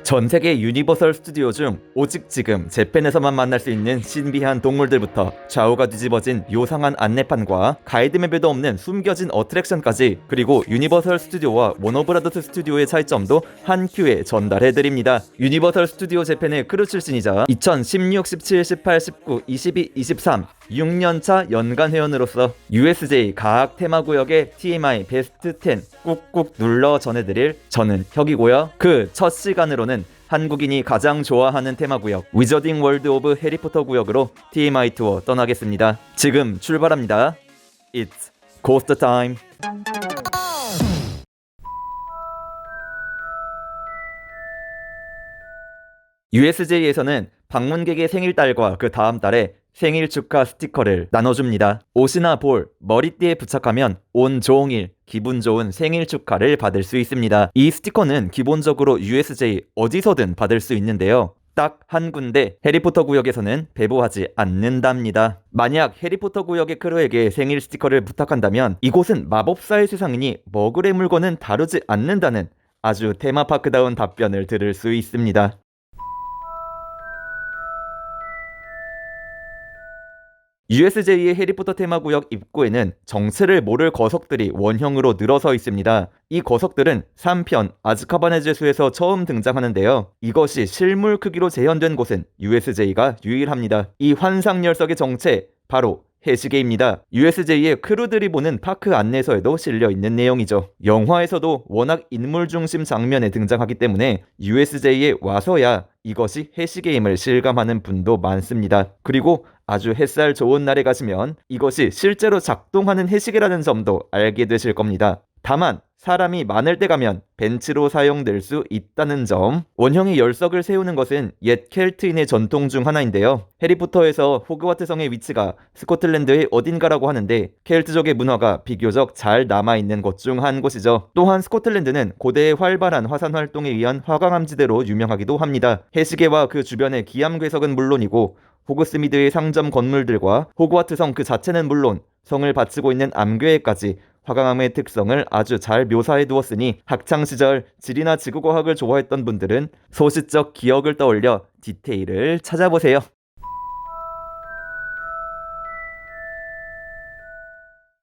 전 세계 유니버설 스튜디오 중 오직 지금 재팬에서만 만날 수 있는 신비한 동물들부터 좌우가 뒤집어진 요상한 안내판과 가이드맵에도 없는 숨겨진 어트랙션까지, 그리고 유니버설 스튜디오와 워너브라더스 스튜디오의 차이점도 한 큐에 전달해드립니다. 유니버설 스튜디오 재팬의 크루 출신이자 2016, 17, 18, 19, 22, 23 6년차 연간 회원으로서 USJ 가학 테마구역의 TMI 베스트 10 꾹꾹 눌러 전해드릴 저는 혁이고요. 그 첫 시간으로는 한국인이 가장 좋아하는 테마구역 위저딩 월드 오브 해리포터 구역으로 TMI 투어 떠나겠습니다. 지금 출발합니다. It's Ghost Time. USJ에서는 방문객의 생일달과 그 다음 달에 생일 축하 스티커를 나눠줍니다. 옷이나 볼, 머리띠에 부착하면 온종일 기분 좋은 생일 축하를 받을 수 있습니다. 이 스티커는 기본적으로 USJ 어디서든 받을 수 있는데요. 딱 한 군데 해리포터 구역에서는 배부하지 않는답니다. 만약 해리포터 구역의 크루에게 생일 스티커를 부탁한다면 이곳은 마법사의 세상이니 머글의 물건은 다루지 않는다는 아주 테마파크다운 답변을 들을 수 있습니다. USJ의 해리포터 테마구역 입구에는 정체를 모를 거석들이 원형으로 늘어서 있습니다. 이 거석들은 3편 아즈카반의 죄수에서 처음 등장하는데요. 이것이 실물 크기로 재현된 곳은 USJ가 유일합니다. 이 환상 녀석의 정체, 바로 해시계입니다. USJ의 크루들이 보는 파크 안내서에도 실려있는 내용이죠. 영화에서도 워낙 인물 중심 장면에 등장하기 때문에 USJ에 와서야 이것이 해시계임을 실감하는 분도 많습니다. 그리고 아주 햇살 좋은 날에 가시면 이것이 실제로 작동하는 해시계라는 점도 알게 되실 겁니다. 다만 사람이 많을 때 가면 벤치로 사용될 수 있다는 점. 원형의 열석을 세우는 것은 옛 켈트인의 전통 중 하나인데요. 해리포터에서 호그와트 성의 위치가 스코틀랜드의 어딘가라고 하는데 켈트족의 문화가 비교적 잘 남아있는 곳 중 한 곳이죠. 또한 스코틀랜드는 고대의 활발한 화산 활동에 의한 화강암지대로 유명하기도 합니다. 해시계와 그 주변의 기암괴석은 물론이고 호그스미드의 상점 건물들과 호그와트 성 그 자체는 물론 성을 바치고 있는 암괴에까지 화강암의 특성을 아주 잘 묘사해 두었으니 학창시절 지리나 지구과학을 좋아했던 분들은 소시적 기억을 떠올려 디테일을 찾아보세요.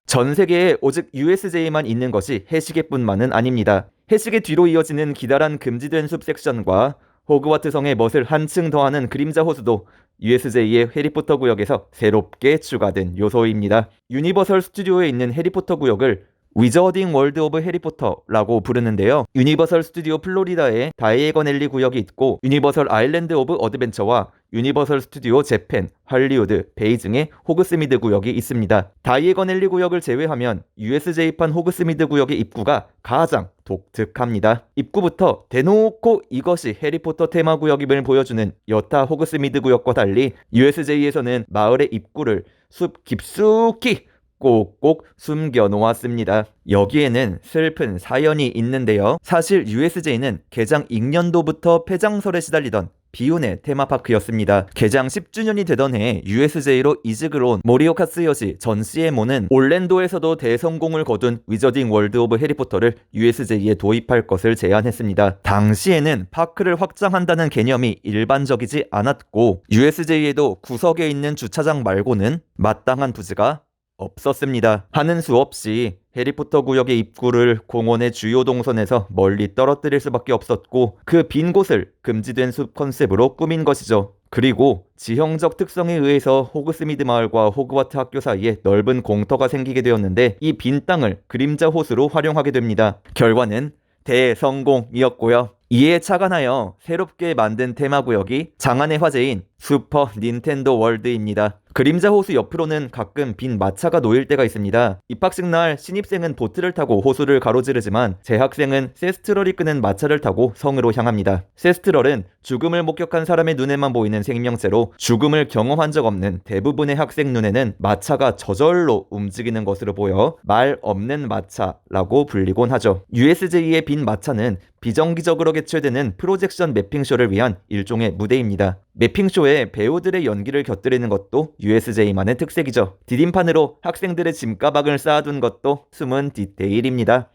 전 세계에 오직 USJ에만 있는 것이 해시계뿐만은 아닙니다. 해시계 뒤로 이어지는 기다란 금지된 숲 섹션과 호그와트 성의 멋을 한층 더하는 그림자 호수도 USJ의 해리포터 구역에서 새롭게 추가된 요소입니다. 유니버설 스튜디오에 있는 해리포터 구역을 위저딩 월드 오브 해리포터라고 부르는데요. 유니버설 스튜디오 플로리다에 다이애건 앨리 구역이 있고 유니버설 아일랜드 오브 어드벤처와 유니버설 스튜디오 재팬, 할리우드, 베이징의 호그스미드 구역이 있습니다. 다이애건 앨리 구역을 제외하면 USJ판 호그스미드 구역의 입구가 가장 독특합니다. 입구부터 대놓고 이것이 해리포터 테마 구역임을 보여주는 여타 호그스미드 구역과 달리 USJ에서는 마을의 입구를 숲 깊숙이 꼭꼭 숨겨 놓았습니다. 여기에는 슬픈 사연이 있는데요. 사실 USJ는 개장 익년도부터 폐장설에 시달리던 비운의 테마파크였습니다. 개장 10주년이 되던 해에 USJ로 이직을 온 모리오카스 여시 전 시에모는 올랜도에서도 대성공을 거둔 위저딩 월드 오브 해리포터를 USJ에 도입할 것을 제안했습니다. 당시에는 파크를 확장한다는 개념이 일반적이지 않았고 USJ에도 구석에 있는 주차장 말고는 마땅한 부지가 없었습니다. 하는 수 없이 해리포터 구역의 입구를 공원의 주요 동선에서 멀리 떨어뜨릴 수밖에 없었고 그 빈 곳을 금지된 숲 컨셉으로 꾸민 것이죠. 그리고 지형적 특성에 의해서 호그스미드 마을과 호그와트 학교 사이에 넓은 공터가 생기게 되었는데 이 빈 땅을 그림자 호수로 활용하게 됩니다. 결과는 대성공이었고요. 이에 착안하여 새롭게 만든 테마구역이 장안의 화제인 슈퍼 닌텐도 월드입니다. 그림자 호수 옆으로는 가끔 빈 마차가 놓일 때가 있습니다. 입학식 날 신입생은 보트를 타고 호수를 가로지르지만 재학생은 세스트럴이 끄는 마차를 타고 성으로 향합니다. 세스트럴은 죽음을 목격한 사람의 눈에만 보이는 생명체로 죽음을 경험한 적 없는 대부분의 학생 눈에는 마차가 저절로 움직이는 것으로 보여 말 없는 마차라고 불리곤 하죠. USJ의 빈 마차는 비정기적으로 개최되는 프로젝션 매핑쇼를 위한 일종의 무대입니다. 매핑쇼에 배우들의 연기를 곁들이는 것도 USJ만의 특색이죠. 디딤판으로 학생들의 짐가방을 쌓아둔 것도 숨은 디테일입니다.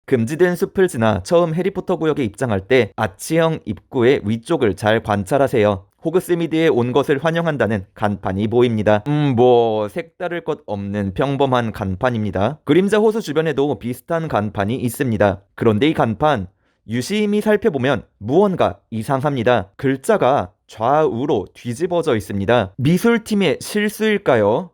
금지된 숲을 지나 처음 해리포터 구역에 입장할 때 아치형 입구의 위쪽을 잘 관찰하세요. 호그스미드에 온 것을 환영한다는 간판이 보입니다. 색다를 것 없는 평범한 간판입니다. 그림자 호수 주변에도 비슷한 간판이 있습니다. 그런데 이 간판 유심히 살펴보면 무언가 이상합니다. 글자가 좌우로 뒤집어져 있습니다. 미술팀의 실수일까요?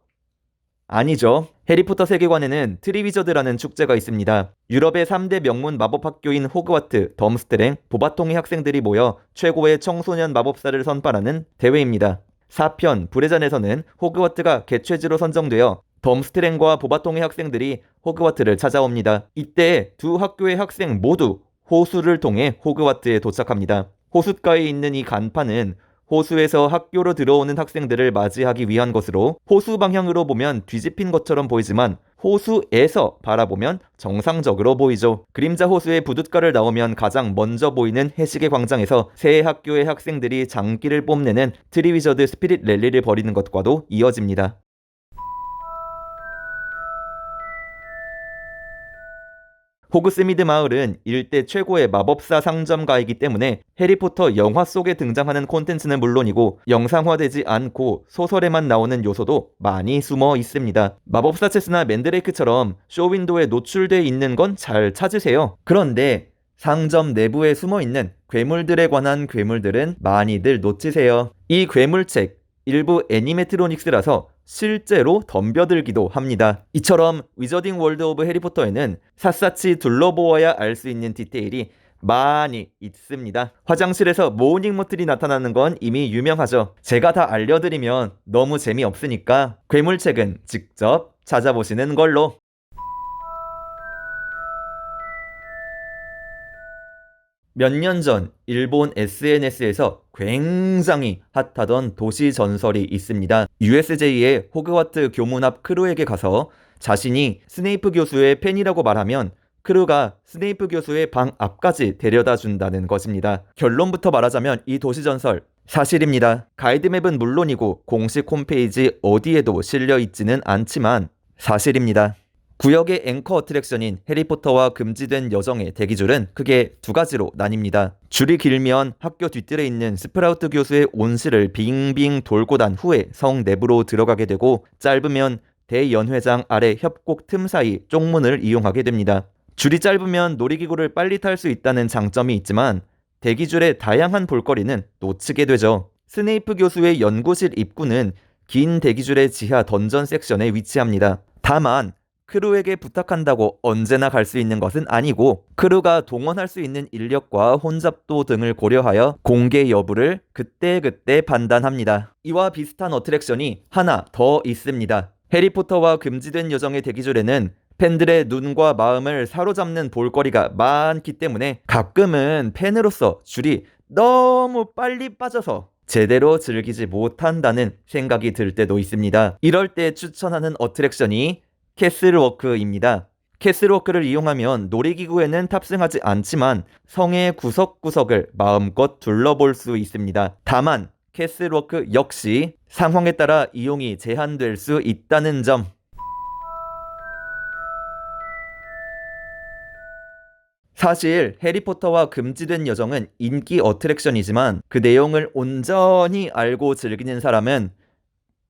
아니죠. 해리포터 세계관에는 트리위저드라는 축제가 있습니다. 유럽의 3대 명문 마법학교인 호그와트, 덤스트랭, 보바통의 학생들이 모여 최고의 청소년 마법사를 선발하는 대회입니다. 4편 불의 잔에서는 호그와트가 개최지로 선정되어 덤스트랭과 보바통의 학생들이 호그와트를 찾아옵니다. 이때 두 학교의 학생 모두 호수를 통해 호그와트에 도착합니다. 호숫가에 있는 이 간판은 호수에서 학교로 들어오는 학생들을 맞이하기 위한 것으로 호수 방향으로 보면 뒤집힌 것처럼 보이지만 호수에서 바라보면 정상적으로 보이죠. 그림자 호수의 부둣가를 나오면 가장 먼저 보이는 해시계 광장에서 새 학교의 학생들이 장기를 뽐내는 트리위저드 스피릿 랠리를 벌이는 것과도 이어집니다. 호그스미드 마을은 일대 최고의 마법사 상점가이기 때문에 해리포터 영화 속에 등장하는 콘텐츠는 물론이고 영상화되지 않고 소설에만 나오는 요소도 많이 숨어 있습니다. 마법사 체스나 맨드레이크처럼 쇼윈도에 노출돼 있는 건 잘 찾으세요. 그런데 상점 내부에 숨어 있는 괴물들에 관한 괴물들은 많이들 놓치세요. 이 괴물책 일부 애니메트로닉스라서 실제로 덤벼들기도 합니다. 이처럼 위저딩 월드 오브 해리포터에는 샅샅이 둘러보아야 알 수 있는 디테일이 많이 있습니다. 화장실에서 모닝 모틀이 나타나는 건 이미 유명하죠. 제가 다 알려드리면 너무 재미없으니까 괴물책은 직접 찾아보시는 걸로. 몇 년 전 일본 SNS에서 굉장히 핫하던 도시 전설이 있습니다. USJ의 호그와트 교문 앞 크루에게 가서 자신이 스네이프 교수의 팬이라고 말하면 크루가 스네이프 교수의 방 앞까지 데려다 준다는 것입니다. 결론부터 말하자면 이 도시 전설 사실입니다. 가이드맵은 물론이고 공식 홈페이지 어디에도 실려 있지는 않지만 사실입니다. 구역의 앵커 어트랙션인 해리포터와 금지된 여정의 대기줄은 크게 두 가지로 나뉩니다. 줄이 길면 학교 뒤뜰에 있는 스프라우트 교수의 온실을 빙빙 돌고 난 후에 성 내부로 들어가게 되고, 짧으면 대연회장 아래 협곡 틈 사이 쪽문을 이용하게 됩니다. 줄이 짧으면 놀이기구를 빨리 탈 수 있다는 장점이 있지만 대기줄의 다양한 볼거리는 놓치게 되죠. 스네이프 교수의 연구실 입구는 긴 대기줄의 지하 던전 섹션에 위치합니다. 다만 크루에게 부탁한다고 언제나 갈 수 있는 것은 아니고 크루가 동원할 수 있는 인력과 혼잡도 등을 고려하여 공개 여부를 그때그때 판단합니다. 이와 비슷한 어트랙션이 하나 더 있습니다. 해리포터와 금지된 여정의 대기줄에는 팬들의 눈과 마음을 사로잡는 볼거리가 많기 때문에 가끔은 팬으로서 줄이 너무 빨리 빠져서 제대로 즐기지 못한다는 생각이 들 때도 있습니다. 이럴 때 추천하는 어트랙션이 캐슬워크입니다. 캐슬워크를 이용하면 놀이기구에는 탑승하지 않지만 성의 구석구석을 마음껏 둘러볼 수 있습니다. 다만 캐슬워크 역시 상황에 따라 이용이 제한될 수 있다는 점. 사실 해리포터와 금지된 여정은 인기 어트랙션이지만 그 내용을 온전히 알고 즐기는 사람은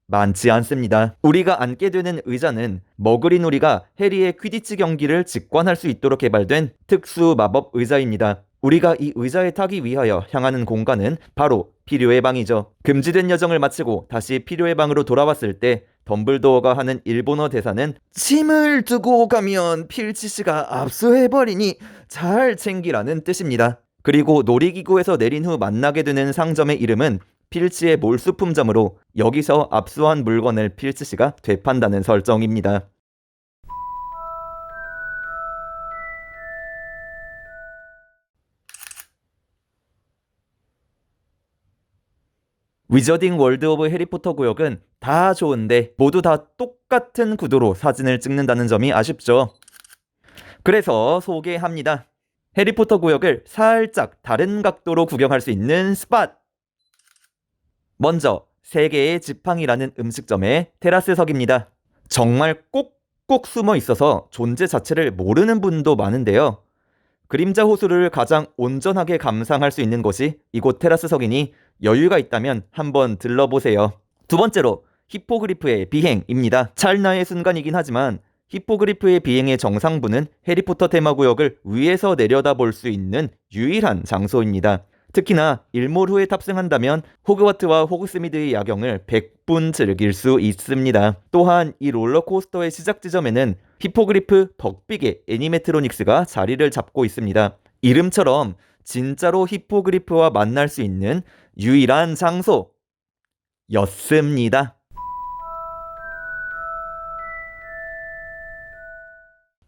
많지 않습니다. 우리가 앉게 되는 의자는 머그리놀이가 해리의 퀴디치 경기를 직관할 수 있도록 개발된 특수 마법 의자입니다. 우리가 이 의자에 타기 위하여 향하는 공간은 바로 피료의 방이죠. 금지된 여정을 마치고 다시 피료의 방으로 돌아왔을 때 덤블도어가 하는 일본어 대사는 "짐을 두고 가면 필치 씨가 압수해버리니 잘 챙기라는 뜻입니다. 그리고 놀이기구에서 내린 후 만나게 되는 상점의 이름은 필치의 몰수품점으로 여기서 압수한 물건을 필치 씨가 되판다는 설정입니다. 위저딩 월드 오브 해리포터 구역은 다 좋은데 모두 다 똑같은 구도로 사진을 찍는다는 점이 아쉽죠. 그래서 소개합니다. 해리포터 구역을 살짝 다른 각도로 구경할 수 있는 스팟! 먼저 세계의 지팡이라는 음식점의 테라스석입니다. 정말 꼭꼭 숨어 있어서 존재 자체를 모르는 분도 많은데요. 그림자 호수를 가장 온전하게 감상할 수 있는 곳이 이곳 테라스석이니 여유가 있다면 한번 들러보세요. 두 번째로 히포그리프의 비행입니다. 찰나의 순간이긴 하지만 히포그리프의 비행의 정상부는 해리포터 테마구역을 위에서 내려다볼 수 있는 유일한 장소입니다. 특히나 일몰 후에 탑승한다면 호그와트와 호그스미드의 야경을 100분 즐길 수 있습니다. 또한 이 롤러코스터의 시작 지점에는 히포그리프 덕빅의 애니메트로닉스가 자리를 잡고 있습니다. 이름처럼 진짜로 히포그리프와 만날 수 있는 유일한 장소였습니다.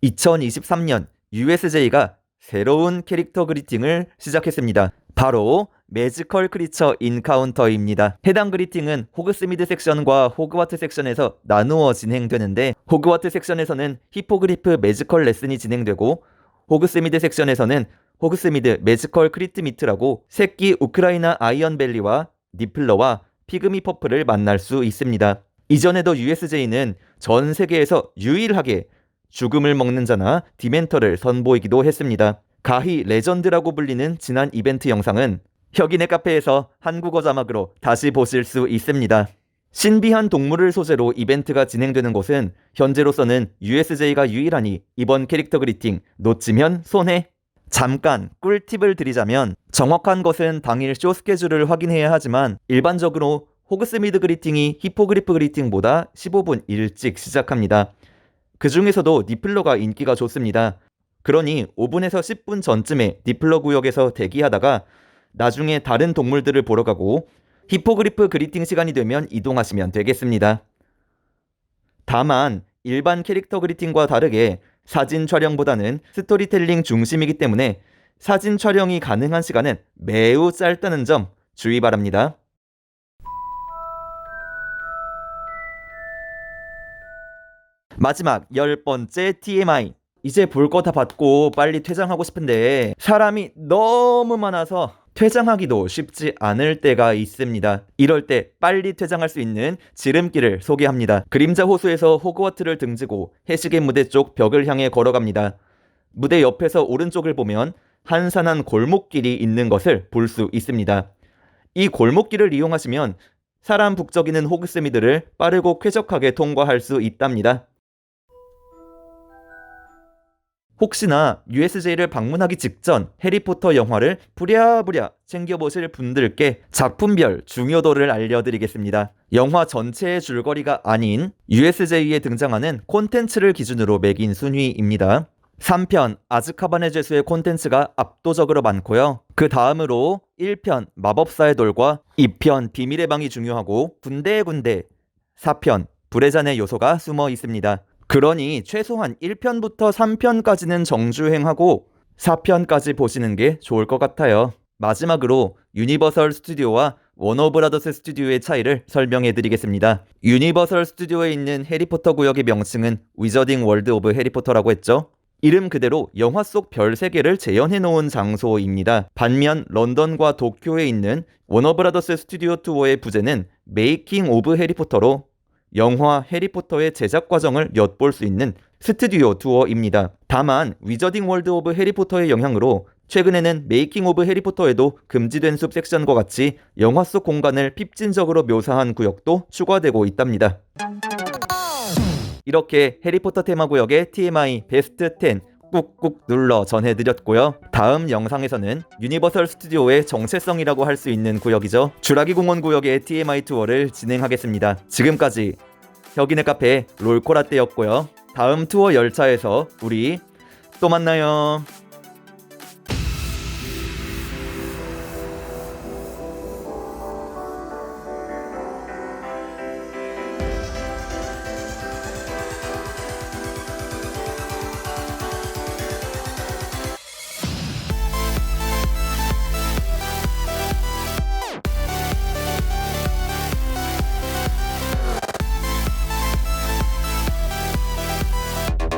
2023년 USJ가 새로운 캐릭터 그리팅을 시작했습니다. 바로 매지컬 크리처 인카운터입니다. 해당 그리팅은 호그스미드 섹션과 호그와트 섹션에서 나누어 진행되는데, 호그와트 섹션에서는 히포그리프 매지컬 레슨이 진행되고 호그스미드 섹션에서는 호그스미드 매지컬 크리트미트라고 새끼 우크라이나 아이언벨리와 니플러와 피그미 퍼플을 만날 수 있습니다. 이전에도 USJ는 전 세계에서 유일하게 죽음을 먹는 자나 디멘터를 선보이기도 했습니다. 가히 레전드라고 불리는 지난 이벤트 영상은 혁인의 카페에서 한국어 자막으로 다시 보실 수 있습니다. 신비한 동물을 소재로 이벤트가 진행되는 곳은 현재로서는 USJ가 유일하니 이번 캐릭터 그리팅 놓치면 손해. 잠깐 꿀팁을 드리자면, 정확한 것은 당일 쇼 스케줄을 확인해야 하지만 일반적으로 호그스미드 그리팅이 히포그리프 그리팅보다 15분 일찍 시작합니다. 그 중에서도 니플러가 인기가 좋습니다. 그러니 5분에서 10분 전쯤에 니플러 구역에서 대기하다가 나중에 다른 동물들을 보러 가고 히포그리프 그리팅 시간이 되면 이동하시면 되겠습니다. 다만 일반 캐릭터 그리팅과 다르게 사진 촬영보다는 스토리텔링 중심이기 때문에 사진 촬영이 가능한 시간은 매우 짧다는 점 주의 바랍니다. 마지막 10번째 TMI. 이제 볼 거 다 봤고 빨리 퇴장하고 싶은데 사람이 너무 많아서 퇴장하기도 쉽지 않을 때가 있습니다. 이럴 때 빨리 퇴장할 수 있는 지름길을 소개합니다. 그림자 호수에서 호그와트를 등지고 해시계 무대 쪽 벽을 향해 걸어갑니다. 무대 옆에서 오른쪽을 보면 한산한 골목길이 있는 것을 볼 수 있습니다. 이 골목길을 이용하시면 사람 북적이는 호그스미드를 빠르고 쾌적하게 통과할 수 있답니다. 혹시나 USJ를 방문하기 직전 해리포터 영화를 부랴부랴 챙겨보실 분들께 작품별 중요도를 알려드리겠습니다. 영화 전체의 줄거리가 아닌 USJ에 등장하는 콘텐츠를 기준으로 매긴 순위입니다. 3편 아즈카반의 죄수의 콘텐츠가 압도적으로 많고요. 그 다음으로 1편 마법사의 돌과 2편 비밀의 방이 중요하고 군데군데 4편 불의 잔의 요소가 숨어 있습니다. 그러니 최소한 1편부터 3편까지는 정주행하고 4편까지 보시는 게 좋을 것 같아요. 마지막으로 유니버설 스튜디오와 워너브라더스 스튜디오의 차이를 설명해 드리겠습니다. 유니버설 스튜디오에 있는 해리포터 구역의 명칭은 위저딩 월드 오브 해리포터라고 했죠. 이름 그대로 영화 속 별 3개를 재현해 놓은 장소입니다. 반면 런던과 도쿄에 있는 워너브라더스 스튜디오 투어의 부제는 메이킹 오브 해리포터로 영화 해리포터의 제작 과정을 엿볼 수 있는 스튜디오 투어입니다. 다만 위저딩 월드 오브 해리포터의 영향으로 최근에는 메이킹 오브 해리포터에도 금지된 숲 섹션과 같이 영화 속 공간을 핍진적으로 묘사한 구역도 추가되고 있답니다. 이렇게 해리포터 테마 구역의 TMI 베스트 10 꾹꾹 눌러 전해드렸고요. 다음 영상에서는 유니버설 스튜디오의 정체성이라고 할 수 있는 구역이죠. 주라기 공원 구역의 TMI 투어를 진행하겠습니다. 지금까지 혁인의 카페 롤코라떼였고요. 다음 투어 열차에서 우리 또 만나요.